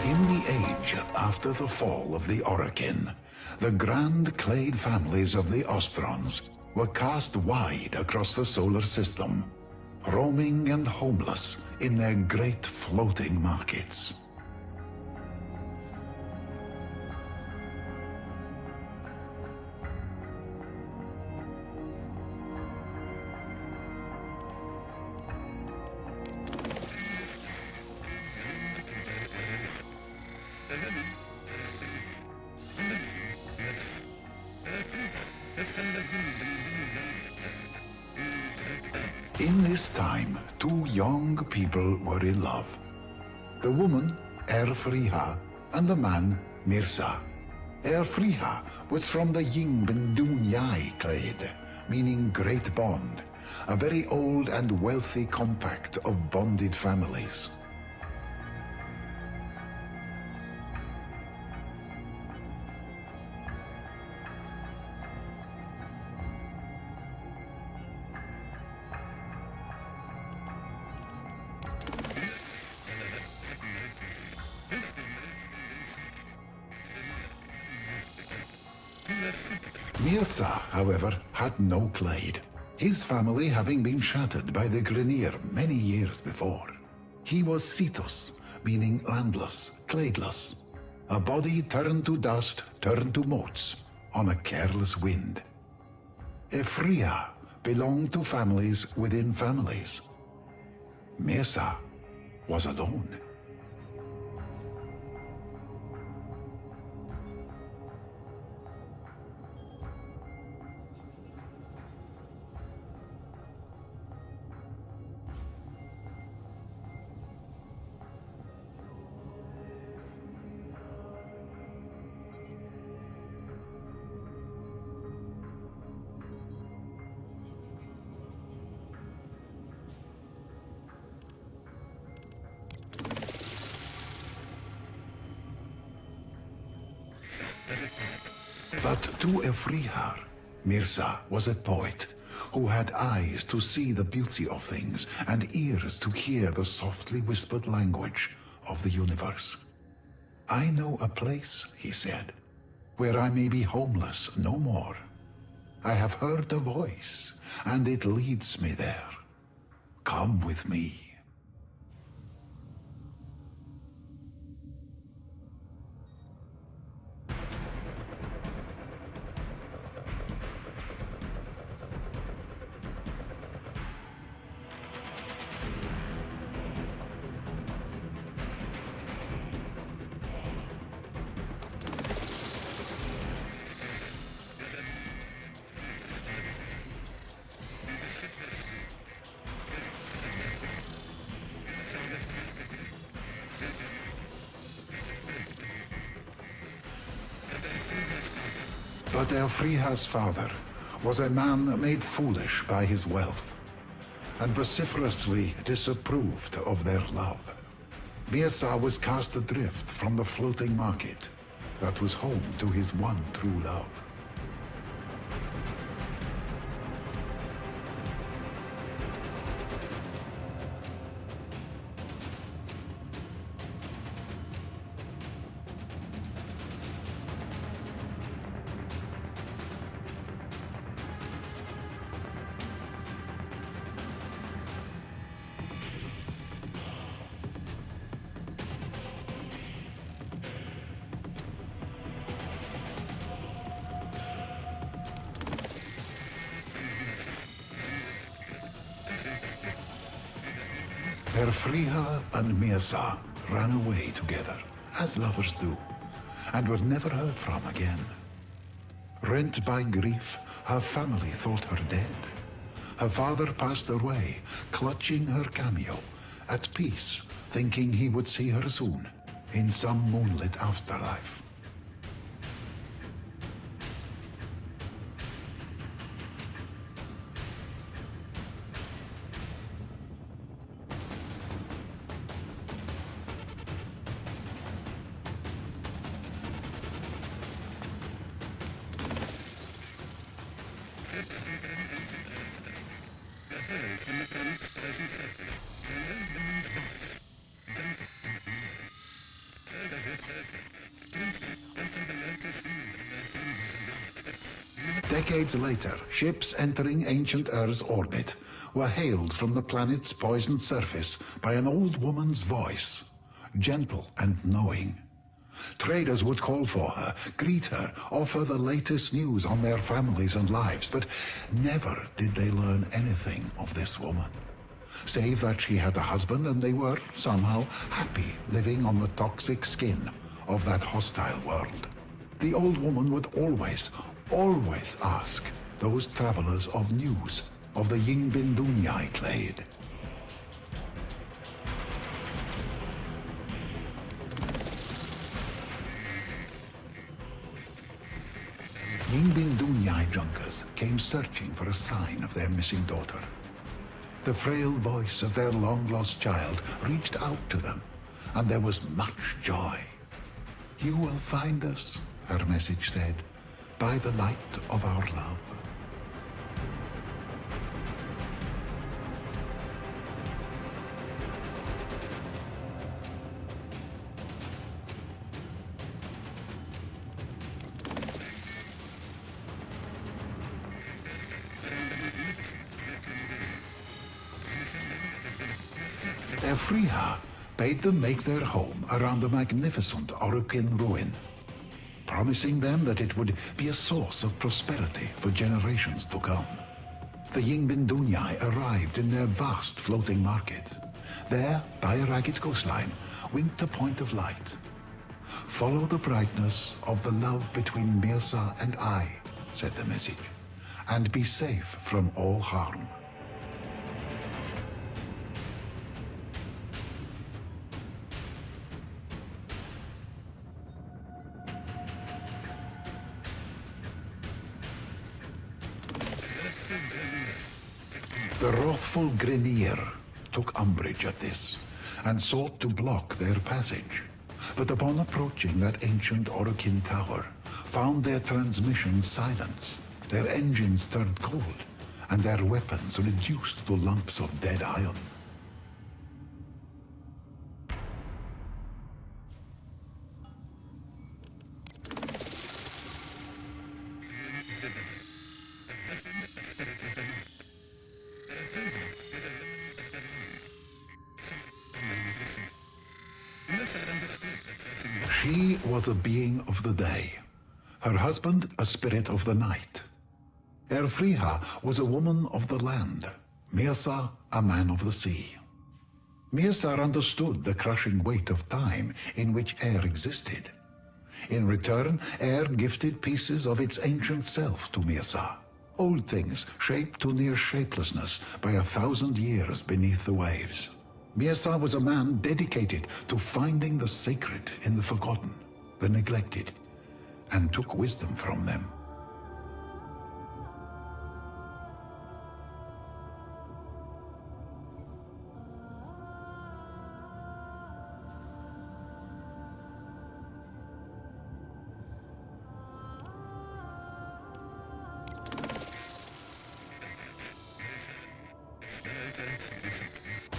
In the age after the fall of the Orokin, the grand clade families of the Ostrons were cast wide across the solar system, roaming and homeless in their great floating markets. In this time, two young people were in love. The woman, Erfriha, and the man, Mirza. Erfriha was from the Yingbin-Dunyai clade, meaning great bond, a very old and wealthy compact of bonded families. Mirza, however, had no clade, his family having been shattered by the Grineer many years before. He was Cetus, meaning landless, cladeless, a body turned to dust, turned to motes, on a careless wind. Efria belonged to families within families. Mirza was alone. But to Efrihar, Mirza was a poet who had eyes to see the beauty of things and ears to hear the softly whispered language of the universe. I know a place, he said, where I may be homeless no more. I have heard a voice, and it leads me there. Come with me. But Elfriha's father was a man made foolish by his wealth, and vociferously disapproved of their love. Mirza was cast adrift from the floating market that was home to his one true love. Erfriha and Mirza ran away together, as lovers do, and were never heard from again. Rent by grief, her family thought her dead. Her father passed away, clutching her cameo, at peace, thinking he would see her soon, in some moonlit afterlife. Decades later, ships entering ancient Earth's orbit were hailed from the planet's poisoned surface by an old woman's voice, gentle and knowing. Traders would call for her, greet her, offer the latest news on their families and lives, but never did they learn anything of this woman, save that she had a husband and they were somehow happy living on the toxic skin of that hostile world. The old woman would always ask those travelers of news of the Yingbin Dunyai clade. Yingbin Dunyai junkers came searching for a sign of their missing daughter. The frail voice of their long-lost child reached out to them, and there was much joy. "You will find us," her message said, "by the light of our love." Efriha bade them make their home around a magnificent Orokin ruin, promising them that it would be a source of prosperity for generations to come. The Yingbin Dunyai arrived in their vast floating market. There, by a ragged coastline, winked a point of light. "Follow the brightness of the love between Mirza and I," said the message, "and be safe from all harm." The wrathful Grenier took umbrage at this, and sought to block their passage, but upon approaching that ancient Orokin tower, found their transmissions silenced, their engines turned cold, and their weapons reduced to lumps of dead iron. She was a being of the day, her husband a spirit of the night. Erfriha was a woman of the land, Mirza a man of the sea. Mirza understood the crushing weight of time in which air existed. In return, air gifted pieces of its ancient self to Mirza, old things shaped to near shapelessness by 1,000 years beneath the waves. Mirza was a man dedicated to finding the sacred in the forgotten, the neglected, and took wisdom from them.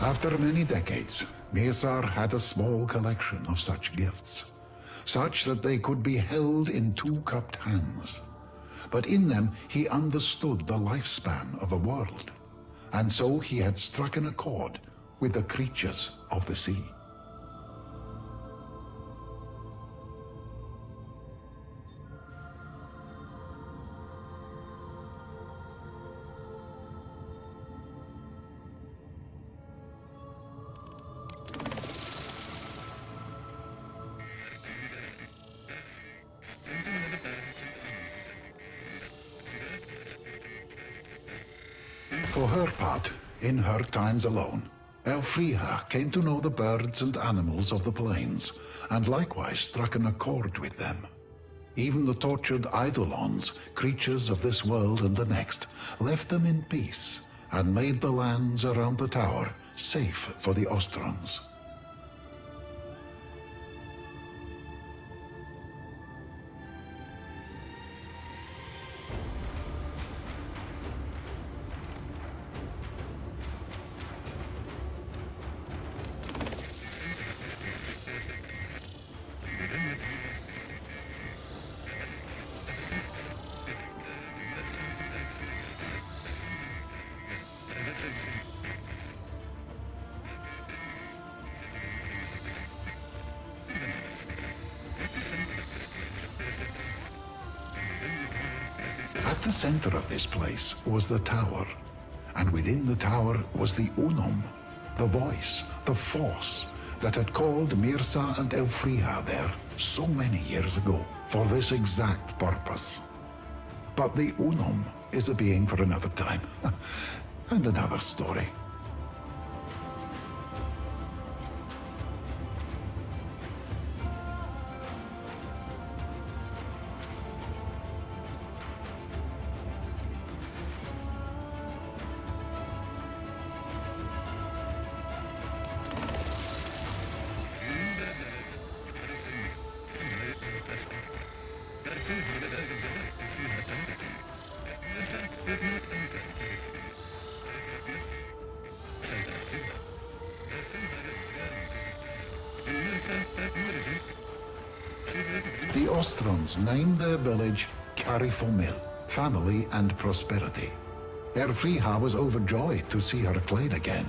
After many decades, Mirzar had a small collection of such gifts, such that they could be held in two cupped hands. But in them he understood the lifespan of a world, and so he had struck an accord with the creatures of the sea. For her part, in her times alone, Elfriha came to know the birds and animals of the plains, and likewise struck an accord with them. Even the tortured Eidolons, creatures of this world and the next, left them in peace, and made the lands around the tower safe for the Ostrons. At the center of this place was the tower, and within the tower was the Unum, the voice, the force that had called Mirza and Elfriha there so many years ago for this exact purpose. But the Unum is a being for another time and another story. The Ostrons named their village Carifomil, family and prosperity. Elfriha was overjoyed to see her clade again,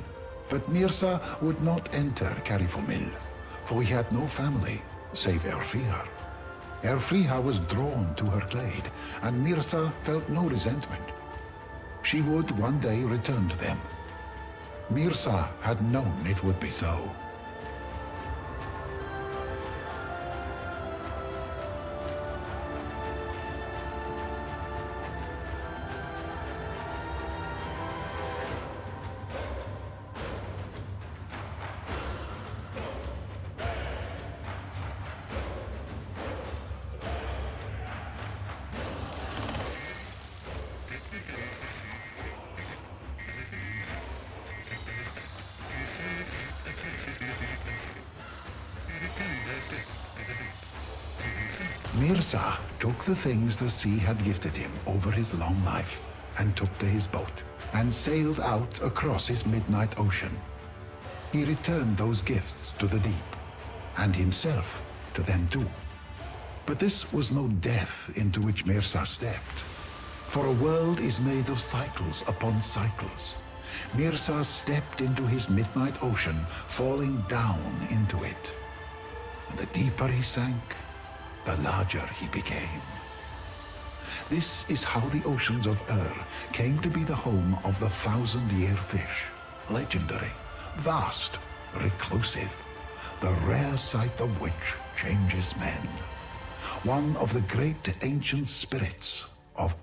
but Mirza would not enter Carifomil, for he had no family save Elfriha. Elfriha was drawn to her clade, and Mirza felt no resentment. She would one day return to them. Mirza had known it would be so. Mirza took the things the sea had gifted him over his long life and took to his boat and sailed out across his midnight ocean. He returned those gifts to the deep and himself to them too. But this was no death into which Mirza stepped, for a world is made of cycles upon cycles. Mirza stepped into his midnight ocean, falling down into it. And the deeper he sank, the larger he became. This is how the oceans of came to be the home of the 1,000-year fish, legendary, vast, reclusive, the rare sight of which changes men. One of the great ancient spirits of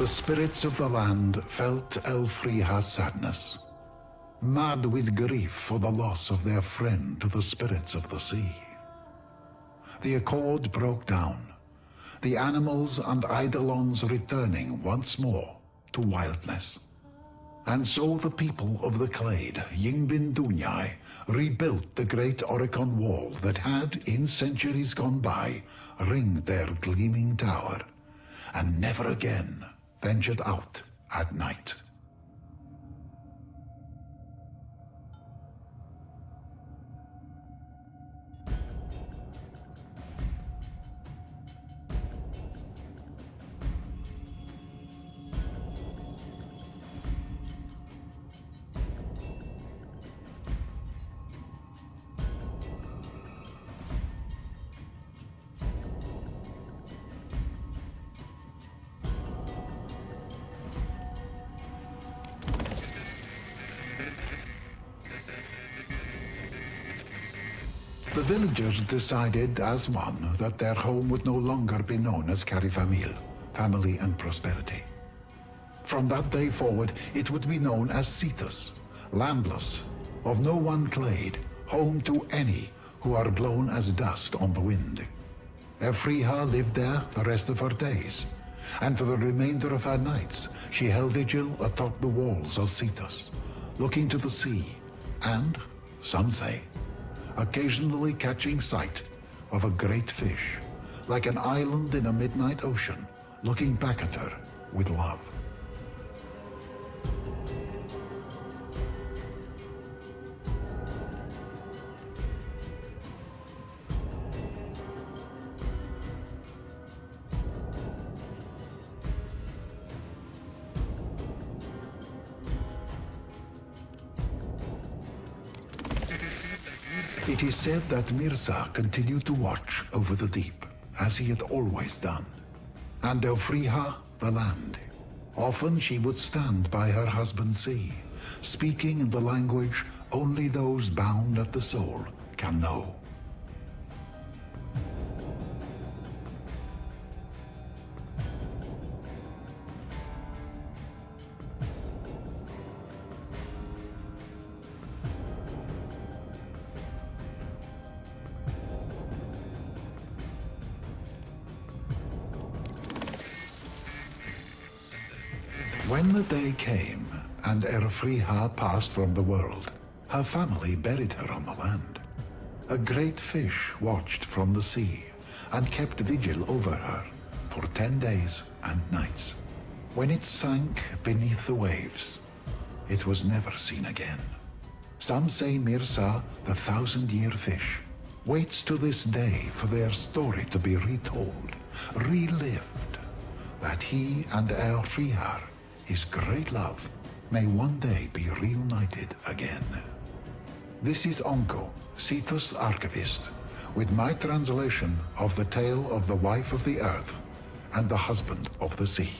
The spirits of the land felt Elfriha's sadness, mad with grief for the loss of their friend to the spirits of the sea. The accord broke down, the animals and eidolons returning once more to wildness. And so the people of the clade, Yingbin Dunyai, rebuilt the great Oricon wall that had, in centuries gone by, ringed their gleaming tower, and never again ventured out at night. The villagers decided as one that their home would no longer be known as Carifamil, family and prosperity. From that day forward, it would be known as Cetus, landless, of no one clade, home to any who are blown as dust on the wind. Elfriha lived there the rest of her days, and for the remainder of her nights, she held vigil atop the walls of Cetus, looking to the sea, and, some say, occasionally catching sight of a great fish, like an island in a midnight ocean, looking back at her with love. It is said that Mirza continued to watch over the deep, as he had always done, and Elfriha the land. Often she would stand by her husband's sea, speaking in the language only those bound at the soul can know. When the day came and Elfriha passed from the world, her family buried her on the land. A great fish watched from the sea and kept vigil over her for 10 days and nights. When it sank beneath the waves, it was never seen again. Some say Mirza, the 1,000-year fish, waits to this day for their story to be retold, relived, that he and Elfriha, his great love, may one day be reunited again. This is Onko, Cetus archivist, with my translation of the tale of the wife of the earth and the husband of the sea.